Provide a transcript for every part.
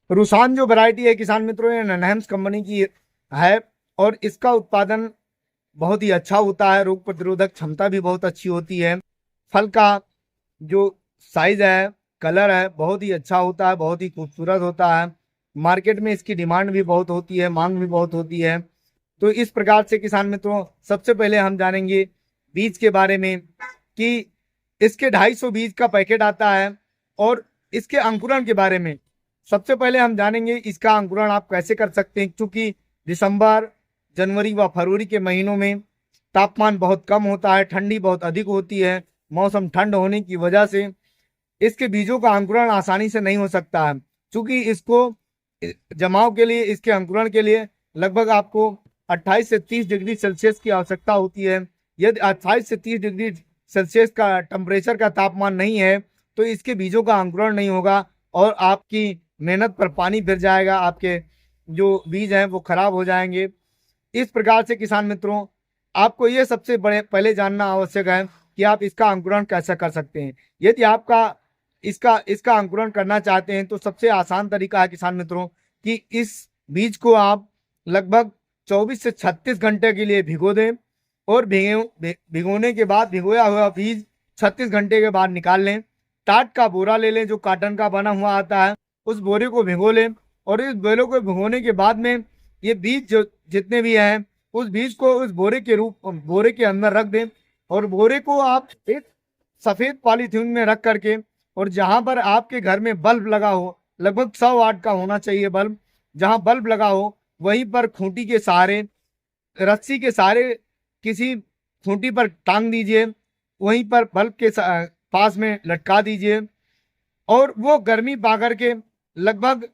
रूसान जो वैरायटी है किसान मित्रों, ये नैनहैम्स कंपनी की है और इसका उत्पादन बहुत ही अच्छा होता है। रोग प्रतिरोधक क्षमता भी बहुत अच्छी होती है। फल का जो साइज है, कलर है, बहुत ही अच्छा होता है, बहुत ही खूबसूरत होता है। मार्केट में इसकी डिमांड भी बहुत होती है, मांग भी बहुत होती है। तो इस प्रकार से किसान मित्रों, सबसे पहले हम जानेंगे बीज के बारे में कि इसके 250 बीज का पैकेट आता है। और इसके अंकुरण के बारे में सबसे पहले हम जानेंगे इसका अंकुरण आप कैसे कर सकते हैं, क्योंकि दिसंबर, जनवरी व फरवरी के महीनों में तापमान बहुत कम होता है, ठंडी बहुत अधिक होती है। मौसम ठंड होने की वजह से इसके बीजों का अंकुरण आसानी से नहीं हो सकता है, क्योंकि इसको जमाव के लिए, इसके अंकुरण के लिए लगभग आपको 28 से 30 डिग्री सेल्सियस की आवश्यकता होती है। यदि 28 से 30 डिग्री सेल्सियस का टेम्परेचर का तापमान नहीं है तो इसके बीजों का अंकुरण नहीं होगा और आपकी मेहनत पर पानी फिर जाएगा, आपके जो बीज हैं वो खराब हो जाएंगे। इस प्रकार से किसान मित्रों, आपको ये सबसे बड़े पहले जानना आवश्यक है कि आप इसका अंकुरण कैसे कर सकते हैं। यदि आपका इसका इसका अंकुरण करना चाहते हैं तो सबसे आसान तरीका है किसान मित्रों कि इस बीज को आप लगभग 24 से 36 घंटे के लिए भिगो दें और भिगोने के बाद भिगोया हुआ बीज 36 घंटे के बाद निकाल लें। टाट का बोरा ले लें जो कॉटन का बना हुआ आता है, उस बोरे को भिगो लें और इस बोरे को भिगोने के बाद में ये बीज जो जितने भी हैं उस बीज को उस बोरे के अंदर रख दें और बोरे को आप एक सफेद पॉलीथीन में रख करके, और जहां पर आपके घर में बल्ब लगा हो, लगभग 100 वाट का होना चाहिए बल्ब, जहां बल्ब लगा हो वहीं पर खूंटी के सहारे, रस्सी के सहारे किसी खूंटी पर टांग दीजिए, वहीं पर बल्ब के पास में लटका दीजिए और वो गर्मी पा करके लगभग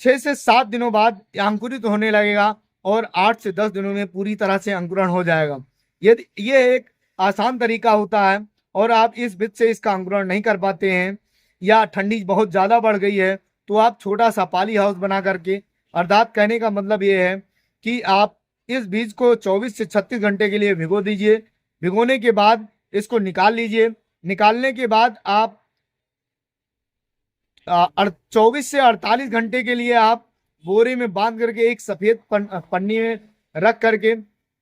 6 से 7 दिनों बाद अंकुरित होने लगेगा और 8 से 10 दिनों में पूरी तरह से अंकुरण हो जाएगा। यदि ये एक आसान तरीका होता है और आप इस विधि से इसका अंकुरण नहीं कर पाते हैं या ठंडी बहुत ज़्यादा बढ़ गई है तो आप छोटा सा पॉली हाउस बना करके, अर्थात कहने का मतलब ये है कि आप इस बीज को 24 से 36 घंटे के लिए भिगो दीजिए। भिगोने के बाद इसको निकाल लीजिए। निकालने के बाद आप 24 से 48 घंटे के लिए आप बोरे में बांध करके एक सफेद पन्नी में रख करके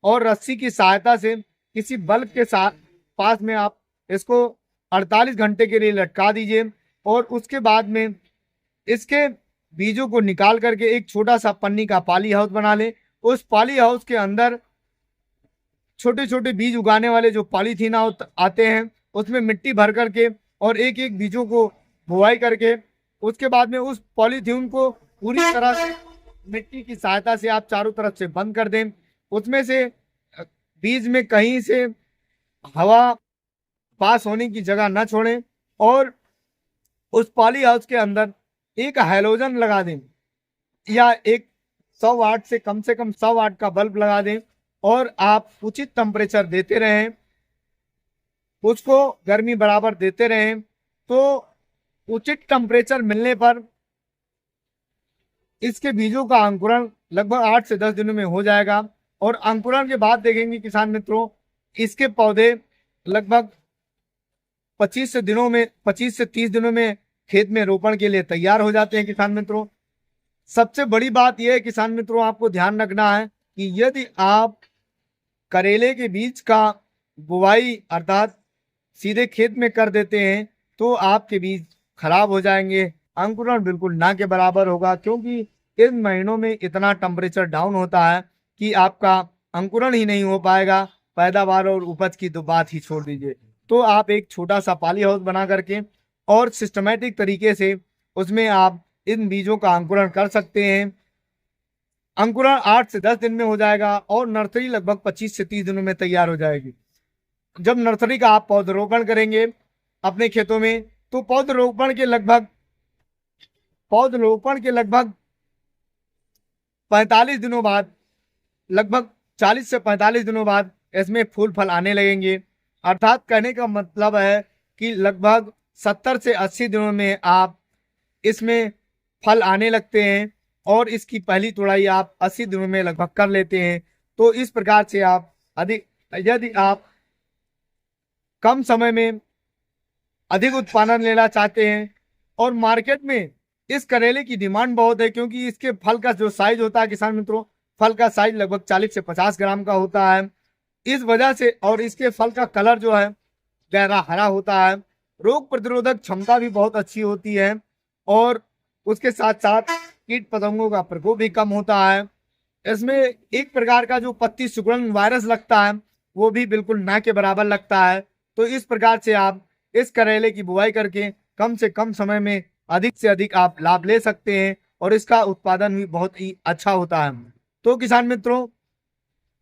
और रस्सी की सहायता से किसी बल्ब के साथ पास में आप इसको 48 घंटे के लिए लटका दीजिए और उसके बाद में इसके बीजों को निकाल करके एक छोटा सा पन्नी का पॉली हाउस बना लें। उस पॉली हाउस के अंदर छोटे छोटे बीज उगाने वाले जो पॉलीथीन आते हैं उसमें मिट्टी भर करके और एक एक बीजों को बुआई करके उसके बाद में उस पॉलीथीन को पूरी तरह से मिट्टी की सहायता से आप चारों तरफ से बंद कर दें। उसमें से बीज में कहीं से हवा पास होने की जगह न छोड़ें और उस पॉली हाउस के अंदर एक हैलोजन लगा दें या एक 100 वाट से कम 100 वाट का बल्ब लगा दें और आप उचित टेम्परेचर देते रहें, उसको गर्मी बराबर देते रहें। तो उचित टेम्परेचर मिलने पर इसके बीजों का अंकुरण लगभग 8 से 10 दिनों में हो जाएगा और अंकुरण के बाद देखेंगे किसान मित्रों, इसके पौधे लगभग 25 से 30 दिनों में खेत में रोपण के लिए तैयार हो जाते हैं। किसान मित्रों, सबसे बड़ी बात यह है किसान मित्रों, आपको ध्यान रखना है कि यदि आप करेले के बीज का बुवाई अर्थात सीधे खेत में कर देते हैं तो आपके बीज खराब हो जाएंगे, अंकुरण बिल्कुल ना के बराबर होगा, क्योंकि इन महीनों में इतना टेम्परेचर डाउन होता है कि आपका अंकुरण ही नहीं हो पाएगा। पैदावार और उपज की तो बात ही छोड़ दीजिए। तो आप एक छोटा सा पॉली हाउस बना करके और सिस्टमेटिक तरीके से उसमें आप इन बीजों का अंकुरण कर सकते हैं। अंकुरण 8 से 10 दिन में हो जाएगा और नर्सरी लगभग 25 से 30 दिनों में तैयार हो जाएगी। जब नर्सरी का आप पौधरोपण करेंगे अपने खेतों में तो पौधरोपण के लगभग 45 दिनों बाद, लगभग 40 से 45 दिनों बाद इसमें फूल फल आने लगेंगे। अर्थात कहने का मतलब है कि लगभग 70 से 80 दिनों में आप इसमें फल आने लगते हैं और इसकी पहली तुड़ाई आप 80 दिनों में लगभग कर लेते हैं। तो इस प्रकार से आप अधिक, यदि आप कम समय में अधिक उत्पादन लेना चाहते हैं और मार्केट में इस करेले की डिमांड बहुत है, क्योंकि इसके फल का जो साइज होता है किसान मित्रों, फल का साइज लगभग 40 से 50 ग्राम का होता है। इस वजह से, और इसके फल का कलर जो है गहरा हरा होता है, रोग प्रतिरोधक क्षमता भी बहुत अच्छी होती है, और उसके साथ साथ कीट पतंगों का प्रकोप भी कम होता है। इसमें एक प्रकार का जो पत्ती सिकुड़न वायरस लगता है वो भी बिल्कुल ना के बराबर लगता है। तो इस प्रकार से आप इस करेले की बुआई करके कम से कम समय में अधिक से अधिक आप लाभ ले सकते हैं, और इसका उत्पादन भी बहुत ही अच्छा होता है। तो किसान मित्रों,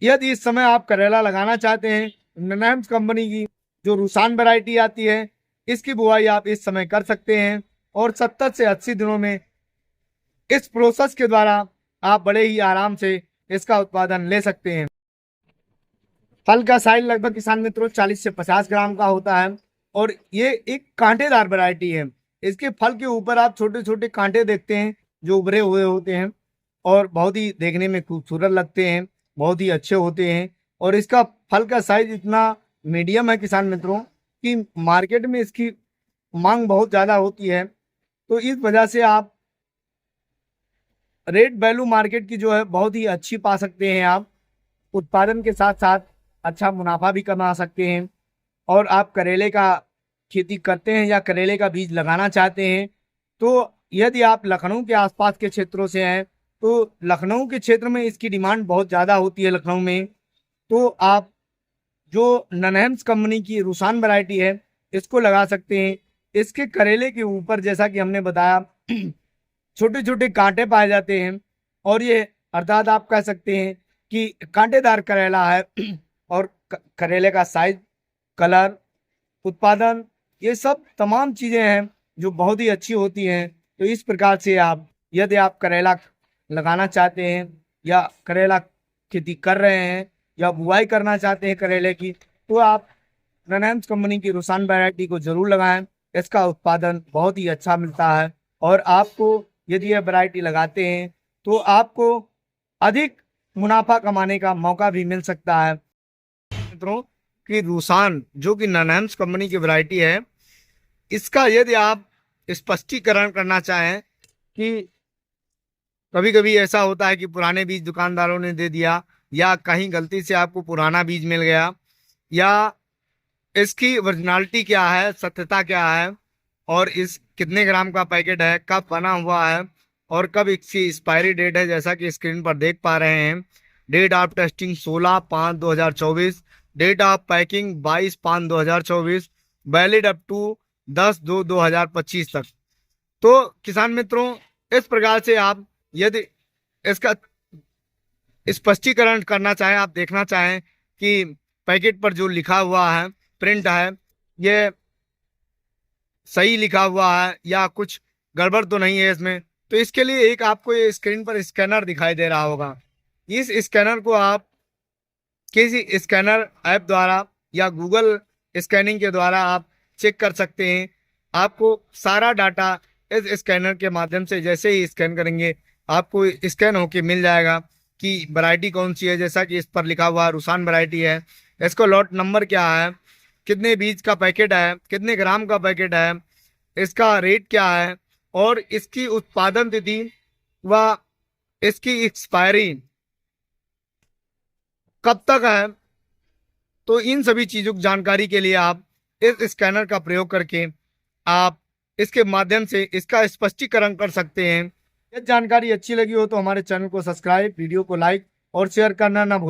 यदि इस समय आप करेला लगाना चाहते हैं, नैम्स कंपनी की जो रूसान वैरायटी आती है, इसकी बुआई आप इस समय कर सकते हैं, और 70 से 80 दिनों में इस प्रोसेस के द्वारा आप बड़े ही आराम से इसका उत्पादन ले सकते हैं। फल का साइज लगभग किसान मित्रों 40 से 50 ग्राम का होता है, और ये एक कांटेदार वैरायटी है। इसके फल के ऊपर आप छोटे छोटे कांटे देखते हैं जो उभरे हुए होते हैं, और बहुत ही देखने में खूबसूरत लगते हैं, बहुत ही अच्छे होते हैं। और इसका फल का साइज इतना मीडियम है किसान मित्रों कि मार्केट में इसकी मांग बहुत ज़्यादा होती है। तो इस वजह से आप रेट वैल्यू मार्केट की जो है बहुत ही अच्छी पा सकते हैं। आप उत्पादन के साथ साथ अच्छा मुनाफा भी कमा सकते हैं। और आप करेले का खेती करते हैं या करेले का बीज लगाना चाहते हैं, तो यदि आप लखनऊ के आसपास के क्षेत्रों से हैं, तो लखनऊ के क्षेत्र में इसकी डिमांड बहुत ज़्यादा होती है लखनऊ में। तो आप जो ननहेम्स कंपनी की रूसान वैरायटी है, इसको लगा सकते हैं। इसके करेले के ऊपर जैसा कि हमने बताया छोटे छोटे कांटे पाए जाते हैं, और ये अर्थात आप कह सकते हैं कि कांटेदार करेला है। और करेले का साइज, कलर, उत्पादन, ये सब तमाम चीज़ें हैं जो बहुत ही अच्छी होती हैं। तो इस प्रकार से आप, यदि आप करेला लगाना चाहते हैं या करेला खेती कर रहे हैं या बुआई करना चाहते हैं करेले की, तो आप ननहेम्स कंपनी की रूसान वैरायटी को जरूर लगाएं। इसका उत्पादन बहुत ही अच्छा मिलता है, और आपको यदि यह वैरायटी लगाते हैं तो आपको अधिक मुनाफा कमाने का मौका भी मिल सकता है। मित्रों, कि रूसान जो कि ननहेम्स कंपनी की वैरायटी है, इसका यदि आप स्पष्टीकरण करना चाहें कि कभी कभी ऐसा होता है कि पुराने बीज दुकानदारों ने दे दिया, या कहीं गलती से आपको पुराना बीज मिल गया, या इसकी ओरिजिनलिटी क्या है, सत्यता क्या है, और इस कितने ग्राम का पैकेट है, कब बना हुआ है, और कब इसकी एक्सपायरी डेट है, जैसा कि स्क्रीन पर देख पा रहे हैं। Date of testing 16/5/2024, date of packing 22/5/2024, valid up to 10/2/2025 तक। तो किसान मित्रों, इस प्रकार से आप यदि इसका स्पष्टीकरण करना चाहें, आप देखना चाहें कि पैकेट पर जो लिखा हुआ है, प्रिंट है, ये सही लिखा हुआ है या कुछ गड़बड़ तो नहीं है इसमें, तो इसके लिए एक आपको ये स्क्रीन पर स्कैनर दिखाई दे रहा होगा। इस स्कैनर को आप किसी स्कैनर ऐप द्वारा या गूगल स्कैनिंग के द्वारा आप चेक कर सकते हैं। आपको सारा डाटा इस स्कैनर के माध्यम से जैसे ही स्कैन करेंगे आपको स्कैन होके मिल जाएगा कि वैरायटी कौन सी है। जैसा कि इस पर लिखा हुआ रूसान वैरायटी है, इसको लॉट नंबर क्या है, कितने बीज का पैकेट है, कितने ग्राम का पैकेट है, इसका रेट क्या है, और इसकी उत्पादन तिथि व इसकी एक्सपायरी कब तक है। तो इन सभी चीज़ों की जानकारी के लिए आप इस स्कैनर का प्रयोग करके आप इसके माध्यम से इसका स्पष्टीकरण कर सकते हैं। यह जानकारी अच्छी लगी हो तो हमारे चैनल को सब्सक्राइब, वीडियो को लाइक और शेयर करना ना भूलें।